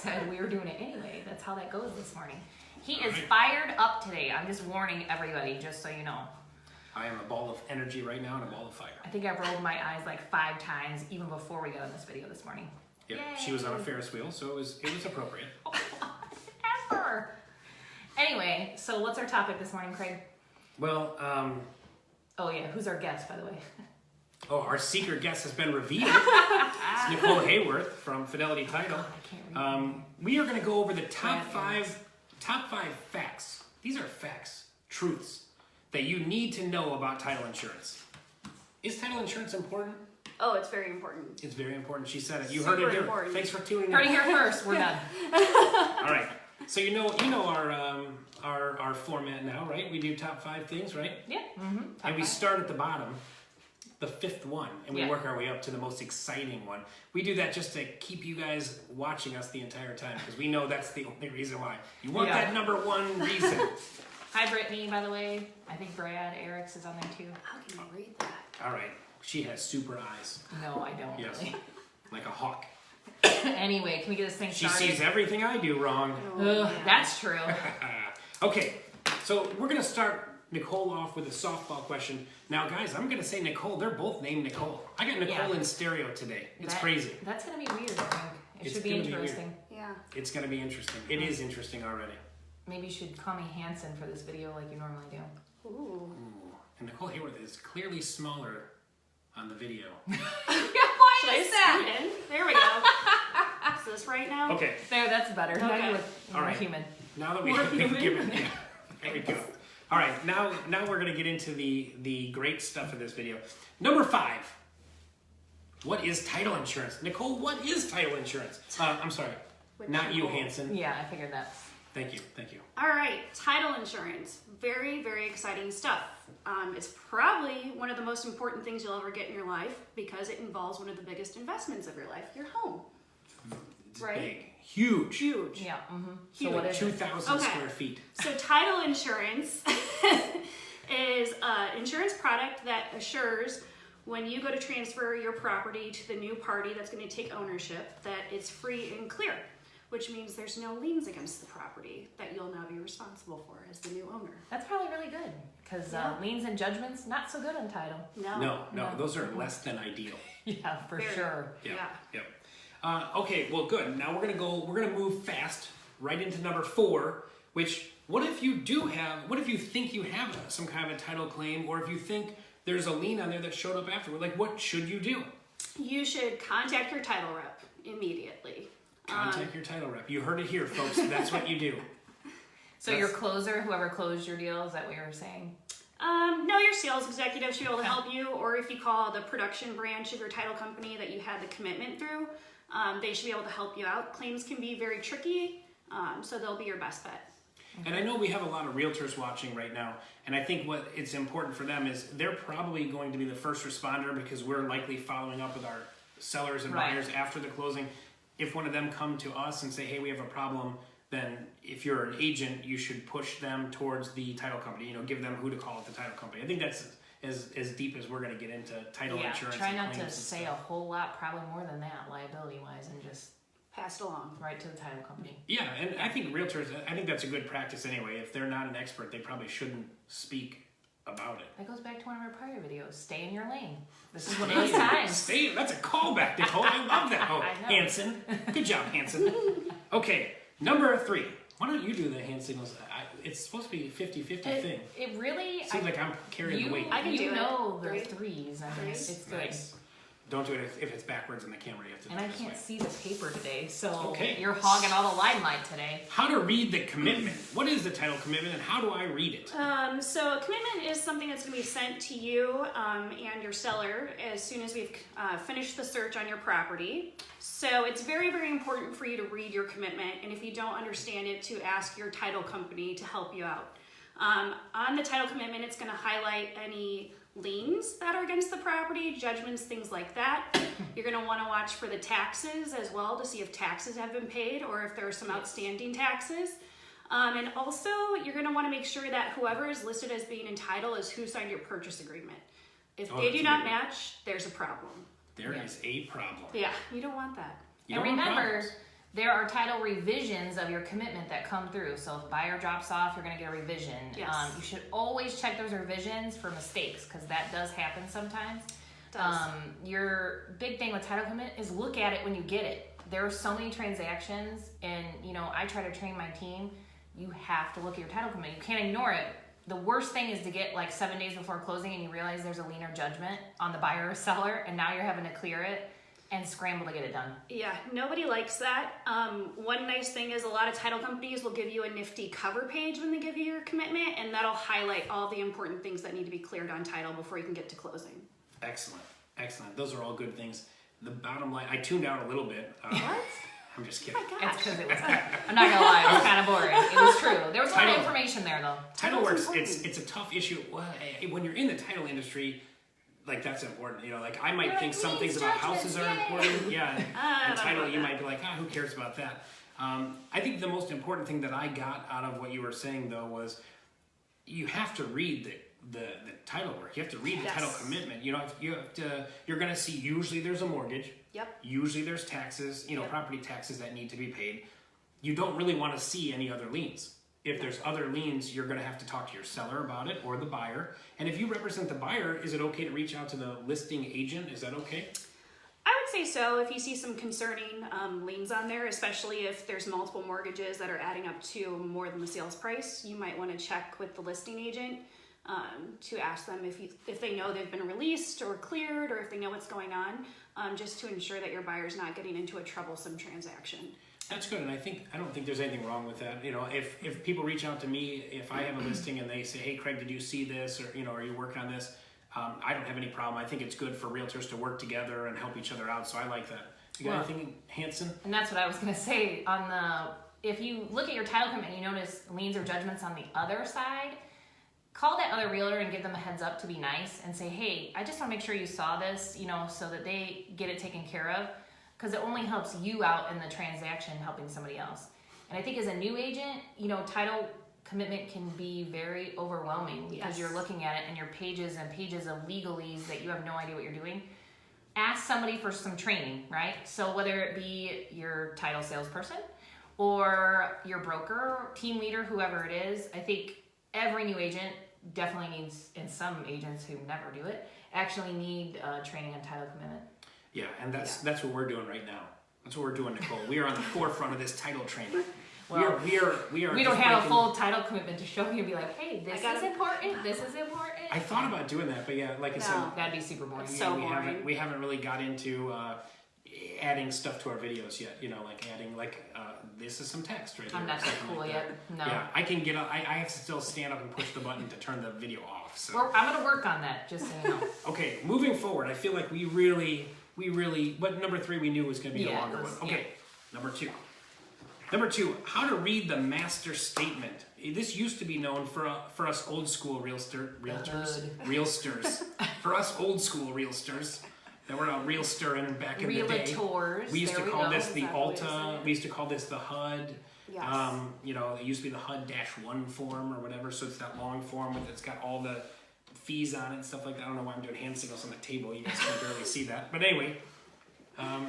said we were doing it anyway. That's how that goes this morning. He is fired up today. I'm just warning everybody, just so you know. I am a ball of energy right now and a ball of fire. I think I've rolled my eyes like 5 times even before we got on this video this morning. Yeah, Yay. she was on a Ferris wheel, so it was appropriate. Ever. Anyway, so what's our topic this morning, Craig? Well, oh yeah, who's our guest, by the way? our secret guest has been revealed. It's Nicole Hayworth from Fidelity Title. God, I can't read. We are going to go over the top five facts. These are facts, truths that you need to know about title insurance. Is title insurance important? Oh, it's very important. It's very important. She said it. You Super heard it here. important. Thanks for tuning in. Heard it here first. We're done. All right. So you know our format now, right? We do top 5 things, right? Yeah. Mm-hmm. And we start at the bottom, the 5th one, and we Yeah. work our way up to the most exciting one. We do that just to keep you guys watching us the entire time, because we know that's the only reason why. You want that number 1 reason. Hi, Brittany, by the way. I think Brad Eriks is on there too. How can you read that? All right. She has super eyes. No, I don't Yes. really. Like a hawk. Anyway, can we get this thing She started? sees everything I do wrong. Ugh, that's true. Okay, so we're going to start Nicole off with a softball question. Now, guys, I'm going to say Nicole. They're both named Nicole. I got Nicole in stereo today. It's crazy. That's going to be weird, I think. It should be gonna be interesting. Yeah. It's going to be interesting. It is interesting already. Maybe you should call me Hanson for this video like you normally do. Ooh. Ooh. And Nicole Hayworth is clearly smaller on the video. Why Should I is that? stand in? There we go. Is this right now? Okay, There, that's better. Now Okay. you look more All right. human. now that we More can human. give it, there we go. All right, now we're going to get into the great stuff of this video. Number 5. What is title insurance? Nicole, what is title insurance? I'm sorry, not you, Hanson. Yeah, I figured that. Thank you. All right, title insurance. Very, very exciting stuff. It's probably one of the most important things you'll ever get in your life because it involves one of the biggest investments of your life, your home. It's Right? big, huge. Huge. Yeah. Mm-hmm. So Huge. what is it? 2,000 Okay. square feet. So title insurance is an insurance product that assures when you go to transfer your property to the new party that's going to take ownership that it's free and clear, which means there's no liens against the property that you'll now be responsible for as the new owner. That's probably really good because Yeah. Liens and judgments, not so good on title. No, No. those are less than ideal. Yeah, for Very. sure. Yep. Okay, well, good. Now we're gonna move fast right into number 4, which what if you think you have some kind of a title claim, or if you think there's a lien on there that showed up afterward, like what should you do? You should contact your title rep immediately. Contact your title rep. You heard it here, folks. That's what you do. So your closer, whoever closed your deal, is that what you were saying? No, your sales executive should be able to help you, or if you call the production branch of your title company that you had the commitment through, they should be able to help you out. Claims can be very tricky, so they'll be your best bet. And I know we have a lot of realtors watching right now, and I think what it's important for them is they're probably going to be the first responder because we're likely following up with our sellers and buyers after the closing. If one of them come to us and say, hey, we have a problem, then if you're an agent, you should push them towards the title company, give them who to call at the title company. I think that's as deep as we're going to get into title insurance. Try and not claims to and say stuff. a whole lot, probably more than that, liability-wise, and just Passed along. right to the title company. Yeah, and I think realtors, I think that's a good practice anyway. If they're not an expert, they probably shouldn't speak about it. That goes back to one of our prior videos. Stay in your lane. This is one of those times. That's a callback, Nicole. I love that. Oh, I know. Hanson. Good job, Hanson. Okay, number 3. Why don't you do the hand signals? It's supposed to be a 50-50 thing. It really... Seems like I'm carrying the weight. I can do it. know the 3. threes. I mean, it's good. Nice. Don't do it if it's backwards in the camera. You have to do And it I this can't way. see the paper today, so Okay. you're hogging all the limelight today. How to read the commitment. What is the title commitment and how do I read it? So a commitment is something that's going to be sent to you and your seller as soon as we've finished the search on your property. So it's very, very important for you to read your commitment, and if you don't understand it, to ask your title company to help you out. On the title commitment, it's going to highlight any liens that are against the property, judgments, things like that. You're going to want to watch for the taxes as well to see if taxes have been paid or if there are some outstanding taxes. And also, you're going to want to make sure that whoever is listed as being entitled is who signed your purchase agreement. If they do not match, there's a problem. There is a problem. Yeah, you don't want that. You And don't want remember, problems. There are title revisions of your commitment that come through. So if buyer drops off, you're going to get a revision. Yes. You should always check those revisions for mistakes because that does happen sometimes. Your big thing with title commitment is look at it when you get it. There are so many transactions, and I try to train my team. You have to look at your title commitment. You can't ignore it. The worst thing is to get like 7 days before closing and you realize there's a lien or judgment on the buyer or seller, and now you're having to clear it and scramble to get it done. Yeah, nobody likes that. One nice thing is a lot of title companies will give you a nifty cover page when they give you your commitment, and that'll highlight all the important things that need to be cleared on title before you can get to closing. Excellent. Those are all good things. The bottom line, I tuned out a little bit. What? I'm just kidding. Oh my gosh. It's because it was, I'm not gonna lie, it was kind of boring. It was true. There was a lot of information there though. Title works, it's a tough issue. Well, when you're in the title industry, like that's important. Like I might think some things about houses are important. Yeah, and title you might be like, who cares about that? I think the most important thing that I got out of what you were saying though was you have to read the title work. You have to read the title commitment. You have to. You're going to see usually there's a mortgage. Yep. Usually there's taxes. Property taxes that need to be paid. You don't really want to see any other liens. If there's other liens, you're going to have to talk to your seller about it or the buyer. And if you represent the buyer, is it okay to reach out to the listing agent? Is that okay? I would say so. If you see some concerning liens on there, especially if there's multiple mortgages that are adding up to more than the sales price, you might want to check with the listing agent to ask them if they know they've been released or cleared, or if they know what's going on, just to ensure that your buyer's not getting into a troublesome transaction. That's good, and I don't think there's anything wrong with that. If people reach out to me, if I have a listing and they say, "Hey, Craig, did you see this?" or "Are you working on this?" I don't have any problem. I think it's good for realtors to work together and help each other out. So I like that. You got anything, Hanson? And that's what I was going to say. If you look at your title commitment and you notice liens or judgments on the other side, call that other realtor and give them a heads up to be nice and say, "Hey, I just want to make sure you saw this, so that they get it taken care of." Because it only helps you out in the transaction helping somebody else. And I think as a new agent, title commitment can be very overwhelming because you're looking at it and your pages and pages of legalese that you have no idea what you're doing. Ask somebody for some training, right? So whether it be your title salesperson or your broker, team leader, whoever it is, I think every new agent definitely needs, and some agents who never do it, actually need training on title commitment. Yeah, and that's what we're doing right now. That's what we're doing, Nicole. We are on the forefront of this title training. Well, we are. We don't have a full title commitment to show you and be like, "Hey, this is important. This is important." I thought about doing that, but yeah, like I said, that'd be super boring. We haven't really got into adding stuff to our videos yet. Like adding this is some text right here. I'm not that cool yet. No. Yeah, I can get up. I have to still stand up and push the button to turn the video off. So I'm gonna work on that, just so you know. Okay, moving forward, I feel like we really. But number 3 we knew was going to be a longer one. Okay, Number two, how to read the master statement. This used to be known for us old school realtors. For us old school realtors that were out real stirring back in the day. Realtors. We used to call this the Alta. We used to call this the HUD. Yes. It used to be the HUD-1 form or whatever. So it's that long form it's got all the fees on it and stuff like that. I don't know why I'm doing hand signals on the table. You guys can barely see that. But anyway,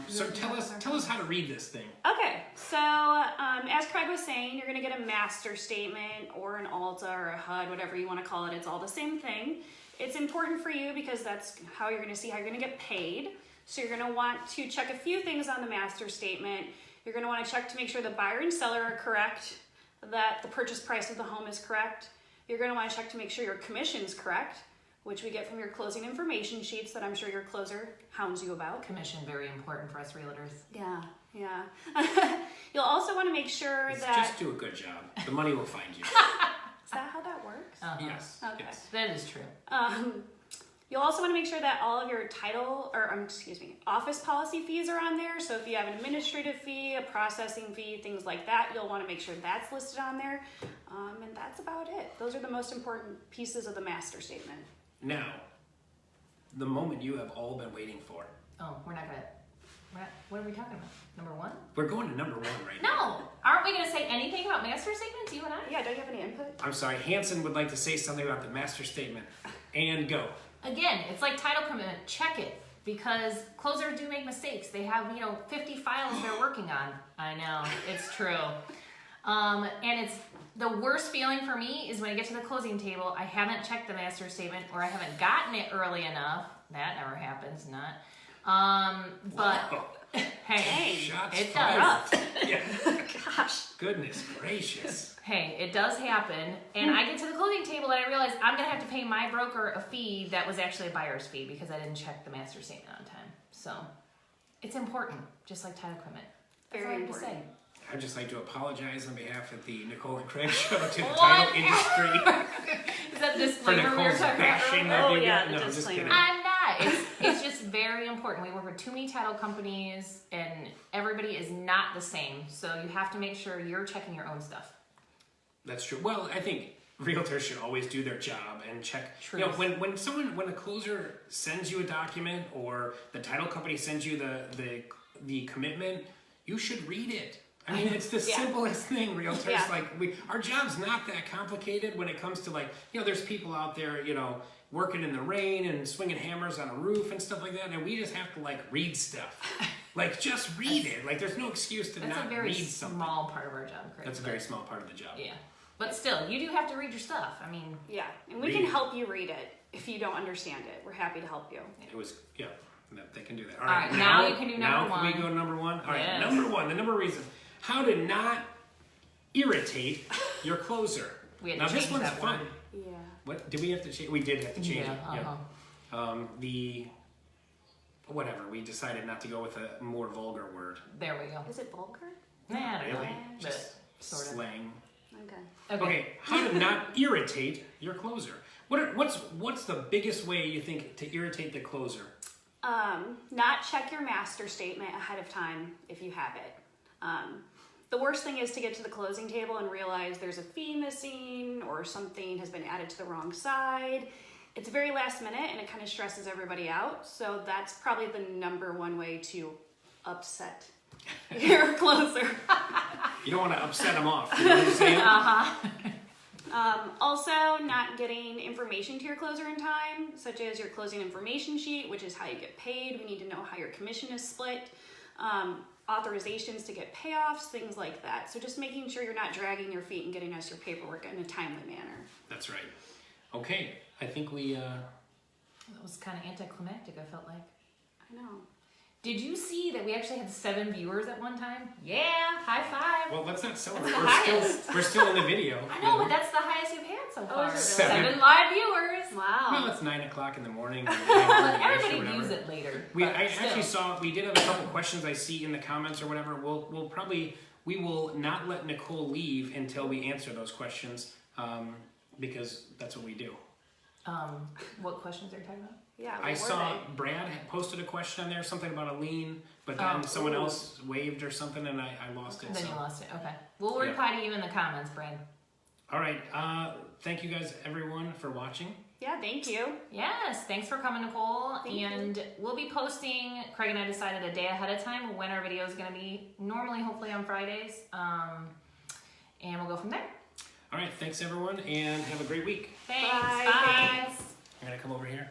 so tell us how to read this thing. Okay, so as Craig was saying, you're going to get a master statement or an Alta or a HUD, whatever you want to call it. It's all the same thing. It's important for you because that's how you're going to see how you're going to get paid. So you're going to want to check a few things on the master statement. You're going to want to check to make sure the buyer and seller are correct, that the purchase price of the home is correct. You're going to want to check to make sure your commission is correct, which we get from your closing information sheets that I'm sure your closer hounds you about. Commission, very important for us realtors. Yeah. You'll also want to make sure that... Just do a good job. The money will find you. Is that how that works? Uh-huh. Yes. Okay. Yes. That is true. You'll also want to make sure that all of your office policy fees are on there. So if you have an administrative fee, a processing fee, things like that, you'll want to make sure that's listed on there. And that's about it. Those are the most important pieces of the master statement. Now, the moment you have all been waiting for. Oh, what are we talking about? Number 1? We're going to number 1 right now. No! Aren't we going to say anything about master statements, you and I? Yeah, don't you have any input? I'm sorry, Hanson would like to say something about the master statement. And go. Again, it's like title commitment. Check it. because closers do make mistakes. They have, 50 files they're working on. I know, it's true. And it's the worst feeling for me is when I get to the closing table, I haven't checked the master statement or I haven't gotten it early enough. That never happens, but hey, Shots it fired. does. Yeah. Gosh. Goodness gracious. Hey, it does happen. And I get to the closing table and I realize I'm going to have to pay my broker a fee that was actually a buyer's fee because I didn't check the master statement on time. So it's important, just like title equipment. That's all I Very have to important. say. I'd just like to apologize on behalf of the Nicole and Craig show to the title industry Is that the for disclaimer we were Nicole's talking bashing about? Oh, everything. yeah, the No, I'm just disclaimer. kidding. I'm not. It's just very important. We work with too many title companies and everybody is not the same. So you have to make sure you're checking your own stuff. That's true. Well, I think realtors should always do their job and check. Truth. You know, when a closer sends you a document or the title company sends you the commitment, you should read it. I mean, it's the Yeah. simplest thing, realtors. Yeah. Like our job's not that complicated when it comes to there's people out there, working in the rain and swinging hammers on a roof and stuff like that, and we just have to read stuff. Just read it. There's no excuse to That's not a very read something. small part of our job, Craig. That's a very small part of the job. Yeah. But still, you do have to read your stuff. I mean, Yeah, and we Read can it. help you read it if you don't understand it. We're happy to help you. It was, yeah, they can do that. All right, now you can do number Now can we one. go to number one? All right, Yes. number one, the number of reasons. How to not irritate your closer. We had to Now this change one's that fun. word. Yeah. What, did we have to change? We did have to change Yeah, it. uh-huh. Whatever, we decided not to go with a more vulgar word. There we go. Is it vulgar? Nah, I don't Really? know. But Just sort of. slang. Okay. Okay, how to not irritate your closer. What's the biggest way you think to irritate the closer? Not check your master statement ahead of time if you have it. The worst thing is to get to the closing table and realize there's a fee missing or something has been added to the wrong side. It's very last minute and it kind of stresses everybody out. So that's probably the number one way to upset your closer. You don't want to upset them off. You know what I'm saying? Also, not getting information to your closer in time, such as your closing information sheet, which is how you get paid. We need to know how your commission is split. Authorizations to get payoffs, things like that. So just making sure you're not dragging your feet and getting us your paperwork in a timely manner. That's right. Okay, I think we. That was kind of anticlimactic, I felt like. I know. Did you see that we actually had 7 viewers at one time? Yeah, high five. Well, let's not celebrate. That's the highest. We're still in the video. I know, but that's the highest you've had so far. is it Seven. 7 live viewers. Wow. Well, it's 9 o'clock in the morning. But everybody views it later. We but I still. actually saw. We did have a couple questions I see in the comments or whatever. We will not let Nicole leave until we answer those questions, because that's what we do. What questions are you talking about? Yeah. I what were saw they? Brad had posted a question on there, something about a lien, but then someone else waved or something, and I lost it. Then so. you lost it. Okay. We'll Yeah. reply to you in the comments, Brad. All right. Thank you guys, everyone, for watching. Yeah, thank you. Yes, thanks for coming, Nicole. Thank you. And we'll be posting, Craig and I decided a day ahead of time when our video is going to be, normally, hopefully on Fridays. And we'll go from there. All right. Thanks, everyone, and have a great week. Thanks. Bye. Bye. Thanks. I'm gonna come over here.